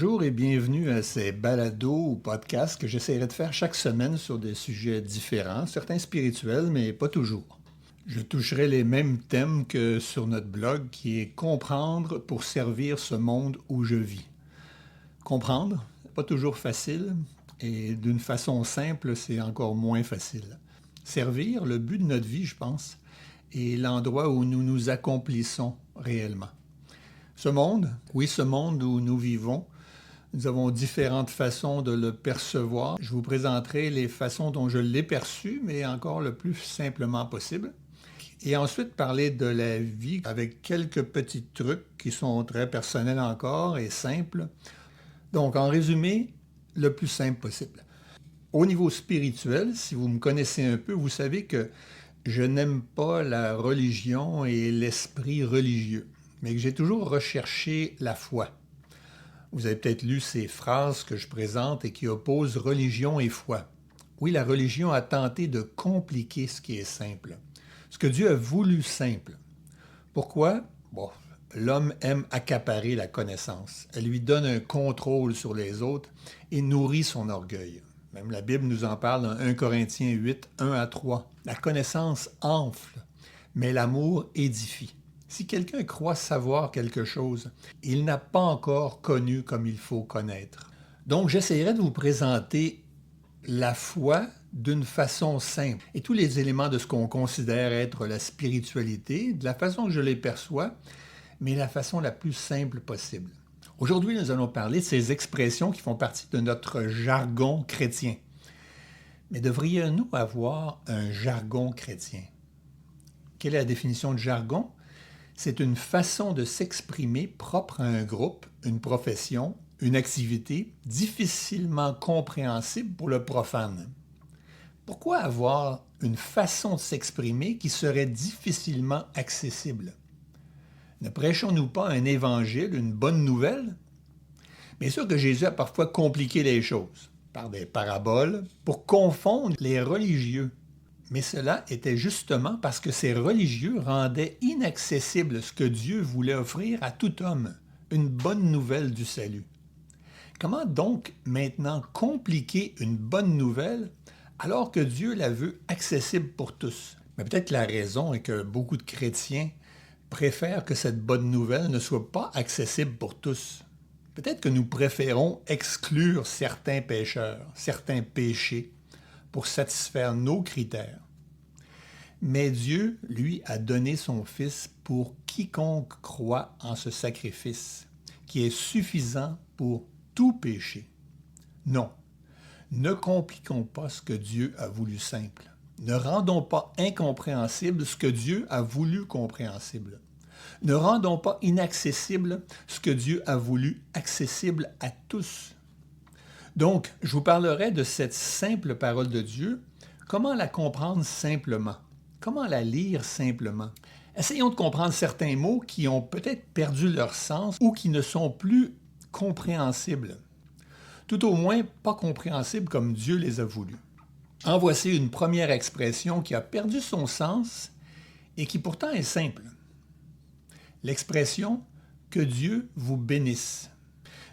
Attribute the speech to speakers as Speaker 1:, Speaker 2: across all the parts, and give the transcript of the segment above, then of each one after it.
Speaker 1: Bonjour et bienvenue à ces balados ou podcasts que j'essaierai de faire chaque semaine sur des sujets différents, certains spirituels, mais pas toujours. Je toucherai les mêmes thèmes que sur notre blog qui est comprendre pour servir ce monde où je vis. Comprendre, pas toujours facile, et d'une façon simple, c'est encore moins facile. Servir, le but de notre vie, je pense, est l'endroit où nous nous accomplissons réellement. Ce monde, oui, ce monde où nous vivons, nous avons différentes façons de le percevoir. Je vous présenterai les façons dont je l'ai perçu, mais encore le plus simplement possible. Et ensuite, parler de la vie avec quelques petits trucs qui sont très personnels encore et simples. Donc, en résumé, le plus simple possible. Au niveau spirituel, si vous me connaissez un peu, vous savez que je n'aime pas la religion et l'esprit religieux, mais que j'ai toujours recherché la foi. Vous avez peut-être lu ces phrases que je présente et qui opposent religion et foi. Oui, la religion a tenté de compliquer ce qui est simple, ce que Dieu a voulu simple. Pourquoi? Bon, l'homme aime accaparer la connaissance. Elle lui donne un contrôle sur les autres et nourrit son orgueil. Même la Bible nous en parle dans 1 Corinthiens 8, 1 à 3. La connaissance enfle, mais l'amour édifie. Si quelqu'un croit savoir quelque chose, il n'a pas encore connu comme il faut connaître. Donc, j'essaierai de vous présenter la foi d'une façon simple et tous les éléments de ce qu'on considère être la spiritualité, de la façon que je les perçois, mais la façon la plus simple possible. Aujourd'hui, nous allons parler de ces expressions qui font partie de notre jargon chrétien. Mais devrions-nous avoir un jargon chrétien? Quelle est la définition de jargon? C'est une façon de s'exprimer propre à un groupe, une profession, une activité difficilement compréhensible pour le profane. Pourquoi avoir une façon de s'exprimer qui serait difficilement accessible? Ne prêchons-nous pas un évangile, une bonne nouvelle? Bien sûr que Jésus a parfois compliqué les choses par des paraboles pour confondre les religieux. Mais cela était justement parce que ces religieux rendaient inaccessible ce que Dieu voulait offrir à tout homme, une bonne nouvelle du salut. Comment donc maintenant compliquer une bonne nouvelle alors que Dieu la veut accessible pour tous? Mais peut-être la raison est que beaucoup de chrétiens préfèrent que cette bonne nouvelle ne soit pas accessible pour tous. Peut-être que nous préférons exclure certains pécheurs, certains péchés, pour satisfaire nos critères. Mais Dieu, lui, a donné son Fils pour quiconque croit en ce sacrifice, qui est suffisant pour tout péché. Non, ne compliquons pas ce que Dieu a voulu simple. Ne rendons pas incompréhensible ce que Dieu a voulu compréhensible. Ne rendons pas inaccessible ce que Dieu a voulu accessible à tous. Donc, je vous parlerai de cette simple parole de Dieu, comment la comprendre simplement, comment la lire simplement. Essayons de comprendre certains mots qui ont peut-être perdu leur sens ou qui ne sont plus compréhensibles. Tout au moins pas compréhensibles comme Dieu les a voulus. En voici une première expression qui a perdu son sens et qui pourtant est simple. L'expression « que Dieu vous bénisse ».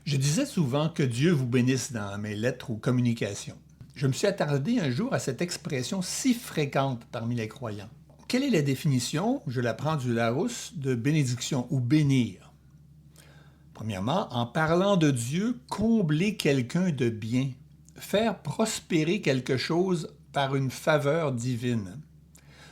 Speaker 1: Je disais souvent que Dieu vous bénisse dans mes lettres ou communications. Je me suis attardé un jour à cette expression si fréquente parmi les croyants. Quelle est la définition, je la prends du Larousse, de bénédiction ou bénir? Premièrement, en parlant de Dieu, combler quelqu'un de bien, faire prospérer quelque chose par une faveur divine.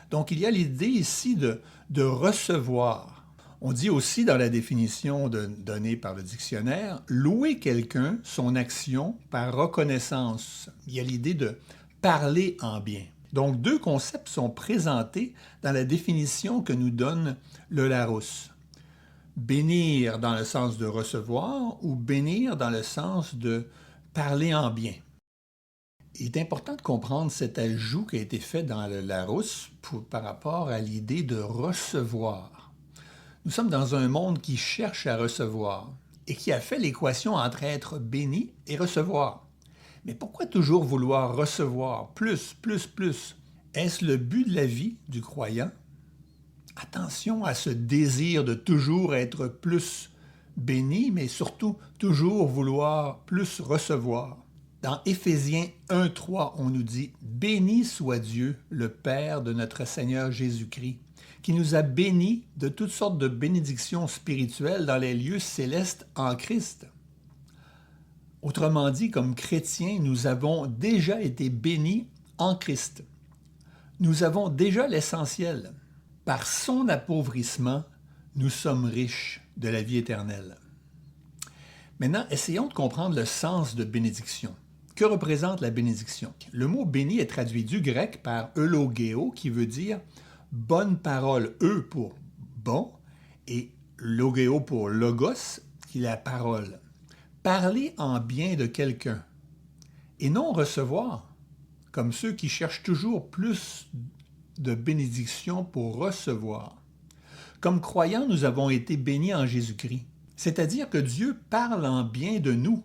Speaker 1: Donc il y a l'idée ici de recevoir. On dit aussi dans la définition donnée par le dictionnaire, louer quelqu'un, son action, par reconnaissance. Il y a l'idée de parler en bien. Donc, deux concepts sont présentés dans la définition que nous donne le Larousse. Bénir dans le sens de recevoir ou bénir dans le sens de parler en bien. Il est important de comprendre cet ajout qui a été fait dans le Larousse par rapport à l'idée de recevoir. Nous sommes dans un monde qui cherche à recevoir et qui a fait l'équation entre être béni et recevoir. Mais pourquoi toujours vouloir recevoir plus, plus, plus? Est-ce le but de la vie du croyant? Attention à ce désir de toujours être plus, béni, mais surtout toujours vouloir plus recevoir. Dans Éphésiens 1:3, on nous dit « Béni soit Dieu, le Père de notre Seigneur Jésus-Christ, qui nous a bénis de toutes sortes de bénédictions spirituelles dans les lieux célestes en Christ. » Autrement dit, comme chrétiens, nous avons déjà été bénis en Christ. Nous avons déjà l'essentiel. Par son appauvrissement, nous sommes riches de la vie éternelle. Maintenant, essayons de comprendre le sens de bénédiction. Que représente la bénédiction? Le mot béni est traduit du grec par eulogéo, qui veut dire bonne parole, pour bon, et logéo pour logos, qui est la parole. Parler en bien de quelqu'un, et non recevoir, comme ceux qui cherchent toujours plus de bénédictions pour recevoir. Comme croyants, nous avons été bénis en Jésus-Christ, c'est-à-dire que Dieu parle en bien de nous.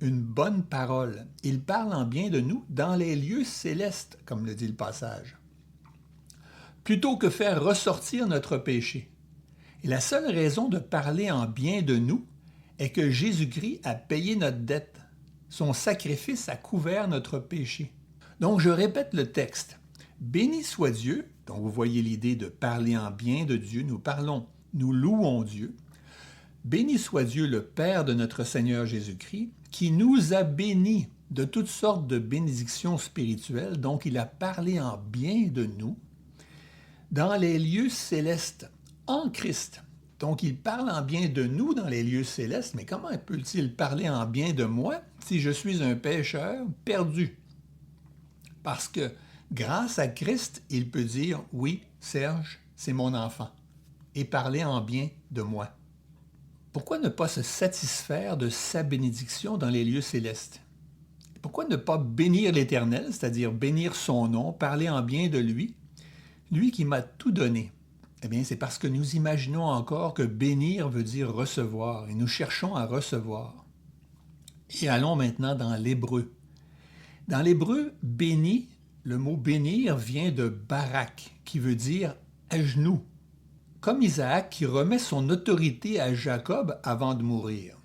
Speaker 1: Une bonne parole. Il parle en bien de nous dans les lieux célestes, comme le dit le passage. Plutôt que faire ressortir notre péché. Et la seule raison de parler en bien de nous est que Jésus-Christ a payé notre dette. Son sacrifice a couvert notre péché. Donc, je répète le texte. Béni soit Dieu, donc vous voyez l'idée de parler en bien de Dieu, nous louons Dieu. Béni soit Dieu, le Père de notre Seigneur Jésus-Christ, qui nous a bénis de toutes sortes de bénédictions spirituelles, donc il a parlé en bien de nous, dans les lieux célestes, en Christ. Donc il parle en bien de nous dans les lieux célestes, mais comment peut-il parler en bien de moi si je suis un pécheur perdu? Parce que grâce à Christ, il peut dire « Oui, Serge, c'est mon enfant » et parler en bien de moi. Pourquoi ne pas se satisfaire de sa bénédiction dans les lieux célestes? Pourquoi ne pas bénir l'Éternel, c'est-à-dire bénir son nom, parler en bien de lui, lui qui m'a tout donné? Eh bien, c'est parce que nous imaginons encore que bénir veut dire recevoir, et nous cherchons à recevoir. Et allons maintenant dans l'hébreu. Dans l'hébreu, béni, le mot bénir vient de barak, qui veut dire à genoux. Comme Isaac qui remet son autorité à Jacob avant de mourir.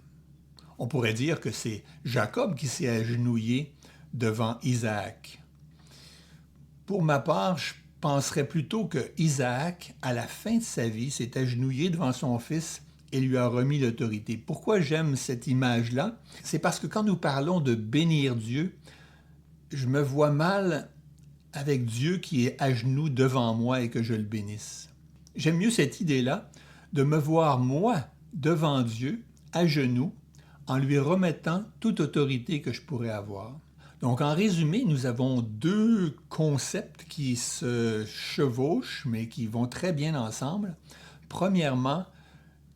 Speaker 1: On pourrait dire que c'est Jacob qui s'est agenouillé devant Isaac. Pour ma part, je penserais plutôt que Isaac, à la fin de sa vie, s'est agenouillé devant son fils et lui a remis l'autorité. Pourquoi j'aime cette image-là? C'est parce que quand nous parlons de bénir Dieu, je me vois mal avec Dieu qui est à genoux devant moi et que je le bénisse. J'aime mieux cette idée-là de me voir, moi, devant Dieu, à genoux, en lui remettant toute autorité que je pourrais avoir. Donc, en résumé, nous avons deux concepts qui se chevauchent, mais qui vont très bien ensemble. Premièrement,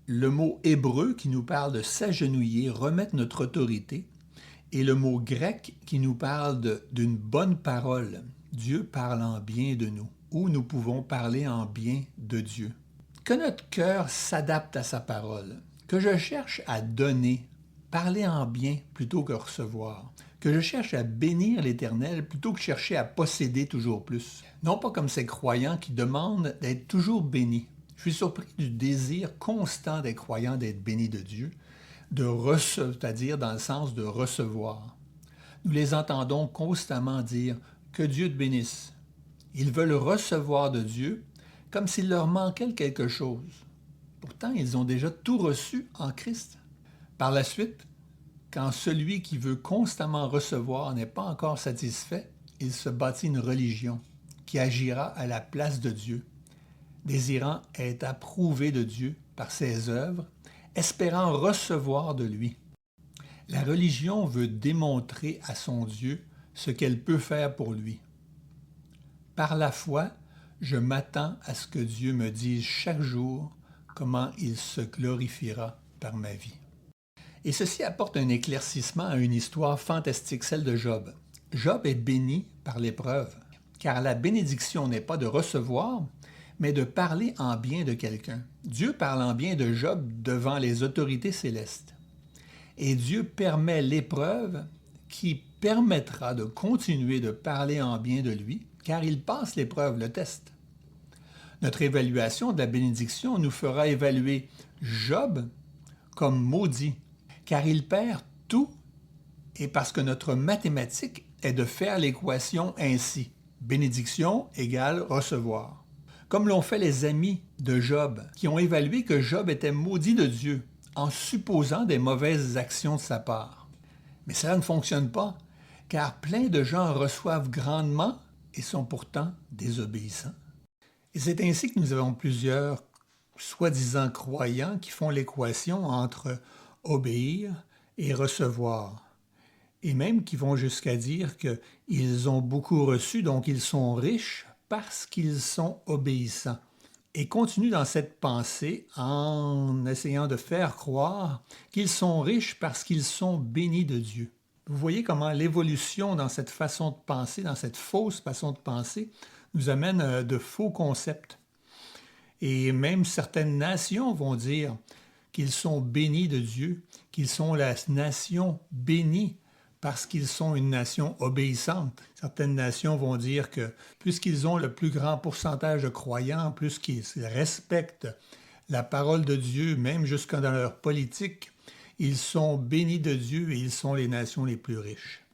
Speaker 1: le mot hébreu qui nous parle de s'agenouiller, remettre notre autorité, et le mot grec qui nous parle d'une bonne parole. Dieu parle en bien de nous, où nous pouvons parler en bien de Dieu. Que notre cœur s'adapte à sa parole, que je cherche à donner, parler en bien plutôt que recevoir, que je cherche à bénir l'Éternel plutôt que chercher à posséder toujours plus. Non pas comme ces croyants qui demandent d'être toujours bénis. Je suis surpris du désir constant des croyants d'être bénis de Dieu, c'est-à-dire dans le sens de recevoir. Nous les entendons constamment dire « que Dieu te bénisse ». Ils veulent recevoir de Dieu comme s'il leur manquait quelque chose. Pourtant, ils ont déjà tout reçu en Christ. Par la suite, quand celui qui veut constamment recevoir n'est pas encore satisfait, il se bâtit une religion qui agira à la place de Dieu, désirant être approuvé de Dieu par ses œuvres, espérant recevoir de lui. La religion veut démontrer à son Dieu ce qu'elle peut faire pour lui. Par la foi, je m'attends à ce que Dieu me dise chaque jour comment il se glorifiera par ma vie. Et ceci apporte un éclaircissement à une histoire fantastique, celle de Job. Job est béni par l'épreuve, car la bénédiction n'est pas de recevoir, mais de parler en bien de quelqu'un. Dieu parle en bien de Job devant les autorités célestes. Et Dieu permet l'épreuve qui permettra de continuer de parler en bien de lui, car il passe l'épreuve, le test. Notre évaluation de la bénédiction nous fera évaluer Job comme maudit, car il perd tout et parce que notre mathématique est de faire l'équation ainsi. Bénédiction égale recevoir. Comme l'ont fait les amis de Job, qui ont évalué que Job était maudit de Dieu en supposant des mauvaises actions de sa part. Mais cela ne fonctionne pas, car plein de gens reçoivent grandement et sont pourtant désobéissants. Et c'est ainsi que nous avons plusieurs soi-disant croyants qui font l'équation entre obéir et recevoir. Et même qui vont jusqu'à dire qu'ils ont beaucoup reçu, donc ils sont riches parce qu'ils sont obéissants. Et continuent dans cette pensée en essayant de faire croire qu'ils sont riches parce qu'ils sont bénis de Dieu. Vous voyez comment l'évolution dans cette façon de penser, dans cette fausse façon de penser, nous amène de faux concepts. Et même certaines nations vont dire qu'ils sont bénis de Dieu, qu'ils sont la nation bénie parce qu'ils sont une nation obéissante. Certaines nations vont dire que puisqu'ils ont le plus grand pourcentage de croyants, plus qu'ils respectent la parole de Dieu, même jusque dans leur politique, ils sont bénis de Dieu et ils sont les nations les plus riches.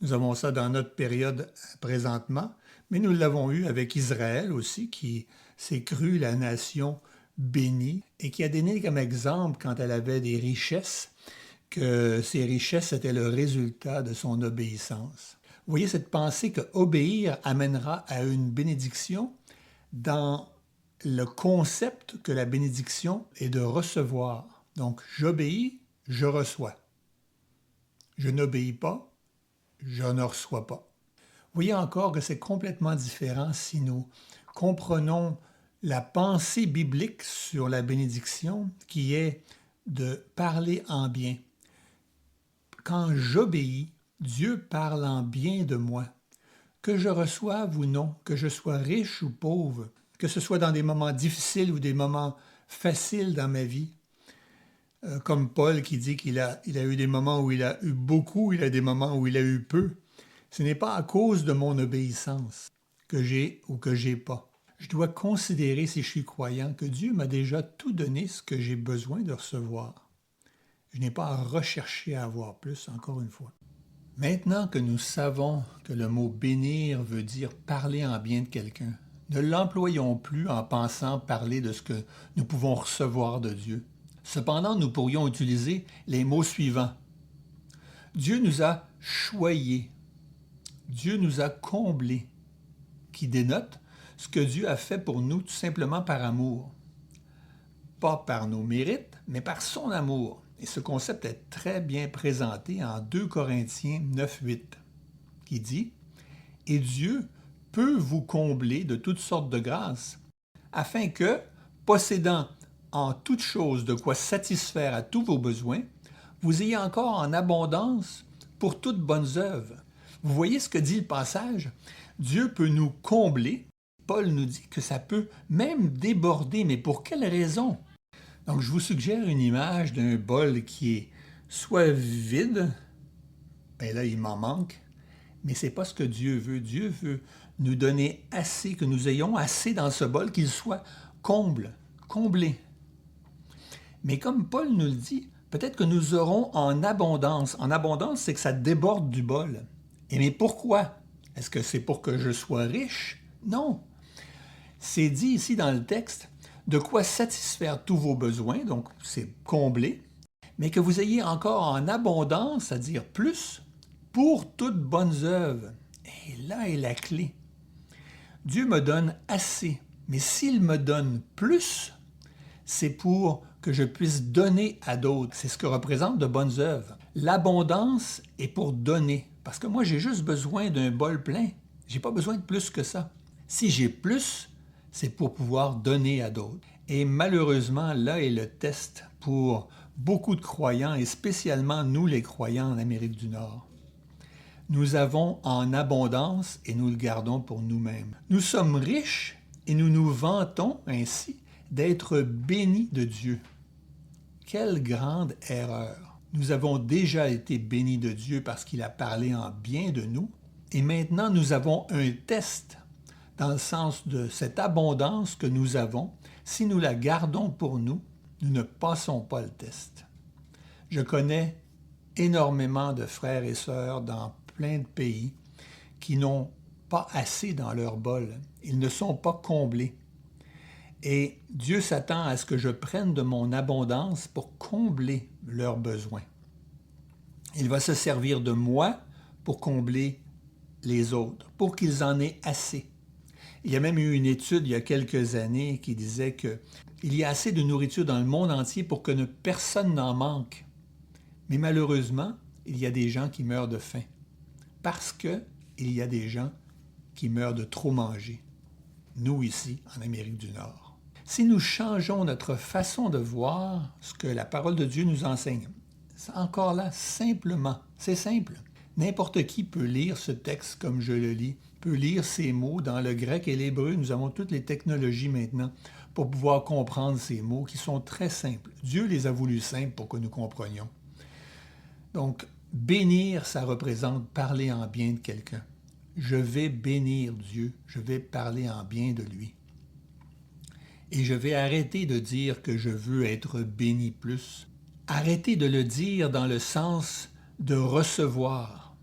Speaker 1: Nous avons ça dans notre période présentement, mais nous l'avons eu avec Israël aussi, qui s'est cru la nation bénie et qui a donné comme exemple, quand elle avait des richesses, que ces richesses étaient le résultat de son obéissance. Vous voyez cette pensée que obéir amènera à une bénédiction dans le concept que la bénédiction est de recevoir. Donc, j'obéis, je reçois. Je n'obéis pas, je ne reçois pas. Vous voyez encore que c'est complètement différent si nous comprenons la pensée biblique sur la bénédiction qui est de parler en bien. Quand j'obéis, Dieu parle en bien de moi. Que je reçoive ou non, que je sois riche ou pauvre, que ce soit dans des moments difficiles ou des moments faciles dans ma vie, comme Paul qui dit qu'il a eu des moments où il a eu beaucoup, il a des moments où il a eu peu. Ce n'est pas à cause de mon obéissance que j'ai ou que j'ai pas. Je dois considérer, si je suis croyant, que Dieu m'a déjà tout donné ce que j'ai besoin de recevoir. Je n'ai pas à rechercher à avoir plus, encore une fois. Maintenant que nous savons que le mot « bénir » veut dire parler en bien de quelqu'un, ne l'employons plus en pensant parler de ce que nous pouvons recevoir de Dieu. Cependant, nous pourrions utiliser les mots suivants. Dieu nous a choyés. Dieu nous a comblés, qui dénote ce que Dieu a fait pour nous tout simplement par amour. Pas par nos mérites, mais par son amour. Et ce concept est très bien présenté en 2 Corinthiens 9:8, qui dit « Et Dieu peut vous combler de toutes sortes de grâces, afin que, possédant en toutes choses de quoi satisfaire à tous vos besoins, vous ayez encore en abondance pour toutes bonnes œuvres. » Vous voyez ce que dit le passage? Dieu peut nous combler. Paul nous dit que ça peut même déborder, mais pour quelle raison? Donc, je vous suggère une image d'un bol qui est soit vide, bien là, il m'en manque, mais ce n'est pas ce que Dieu veut. Dieu veut nous donner assez, que nous ayons assez dans ce bol, qu'il soit comblé. Mais comme Paul nous le dit, peut-être que nous aurons en abondance. En abondance, c'est que ça déborde du bol. Et mais pourquoi? Est-ce que c'est pour que je sois riche? Non. C'est dit ici dans le texte, de quoi satisfaire tous vos besoins, donc c'est comblé, mais que vous ayez encore en abondance, c'est-à-dire plus, pour toutes bonnes œuvres. Et là est la clé. Dieu me donne assez, mais s'il me donne plus, c'est pour que je puisse donner à d'autres. C'est ce que représente de bonnes œuvres. L'abondance est pour donner, parce que moi j'ai juste besoin d'un bol plein. J'ai pas besoin de plus que ça. Si j'ai plus, c'est pour pouvoir donner à d'autres. Et malheureusement, là est le test pour beaucoup de croyants, et spécialement nous les croyants en Amérique du Nord. Nous avons en abondance et nous le gardons pour nous-mêmes. Nous sommes riches et nous nous vantons ainsi d'être bénis de Dieu. Quelle grande erreur! Nous avons déjà été bénis de Dieu parce qu'il a parlé en bien de nous, et maintenant nous avons un test dans le sens de cette abondance que nous avons. Si nous la gardons pour nous, nous ne passons pas le test. Je connais énormément de frères et sœurs dans plein de pays qui n'ont pas assez dans leur bol. Ils ne sont pas comblés. Et Dieu s'attend à ce que je prenne de mon abondance pour combler leurs besoins. Il va se servir de moi pour combler les autres, pour qu'ils en aient assez. Il y a même eu une étude il y a quelques années qui disait qu'il y a assez de nourriture dans le monde entier pour que personne n'en manque. Mais malheureusement, il y a des gens qui meurent de faim parce qu'il y a des gens qui meurent de trop manger. Nous ici, en Amérique du Nord. Si nous changeons notre façon de voir ce que la parole de Dieu nous enseigne, c'est encore là, simplement, c'est simple. N'importe qui peut lire ce texte comme je le lis, peut lire ces mots dans le grec et l'hébreu. Nous avons toutes les technologies maintenant pour pouvoir comprendre ces mots qui sont très simples. Dieu les a voulus simples pour que nous comprenions. Donc, bénir, ça représente parler en bien de quelqu'un. Je vais bénir Dieu, je vais parler en bien de lui. Et je vais arrêter de dire que je veux être béni plus. Arrêter de le dire dans le sens de recevoir.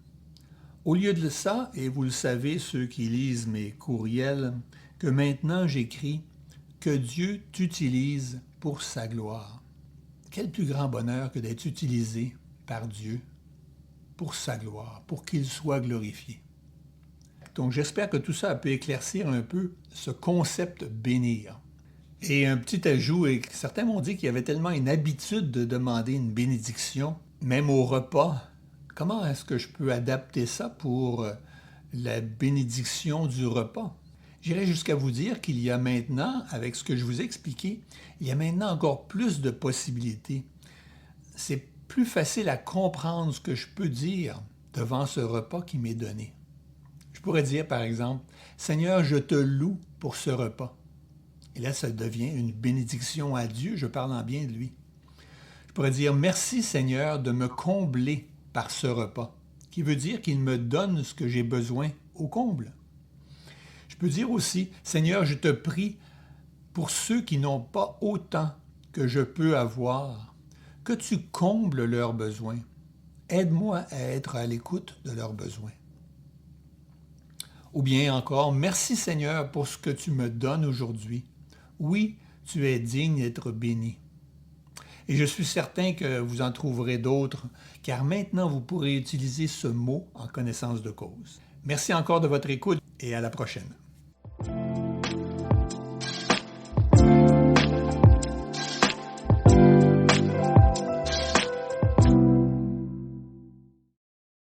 Speaker 1: Au lieu de ça, et vous le savez, ceux qui lisent mes courriels, que maintenant j'écris que Dieu t'utilise pour sa gloire. Quel plus grand bonheur que d'être utilisé par Dieu pour sa gloire, pour qu'il soit glorifié. Donc j'espère que tout ça peut éclaircir un peu ce concept bénir. Et un petit ajout, et certains m'ont dit qu'il y avait tellement une habitude de demander une bénédiction, même au repas. Comment est-ce que je peux adapter ça pour la bénédiction du repas? J'irais jusqu'à vous dire qu'il y a maintenant, avec ce que je vous ai expliqué, il y a maintenant encore plus de possibilités. C'est plus facile à comprendre ce que je peux dire devant ce repas qui m'est donné. Je pourrais dire, par exemple, « Seigneur, je te loue pour ce repas. » Et là, ça devient une bénédiction à Dieu, je parle en bien de lui. Je pourrais dire « Merci Seigneur de me combler par ce repas », qui veut dire qu'il me donne ce que j'ai besoin au comble. Je peux dire aussi « Seigneur, je te prie pour ceux qui n'ont pas autant que je peux avoir, que tu combles leurs besoins. Aide-moi à être à l'écoute de leurs besoins. » Ou bien encore « Merci Seigneur pour ce que tu me donnes aujourd'hui. Oui, tu es digne d'être béni. » Et je suis certain que vous en trouverez d'autres, car maintenant vous pourrez utiliser ce mot en connaissance de cause. Merci encore de votre écoute et à la prochaine.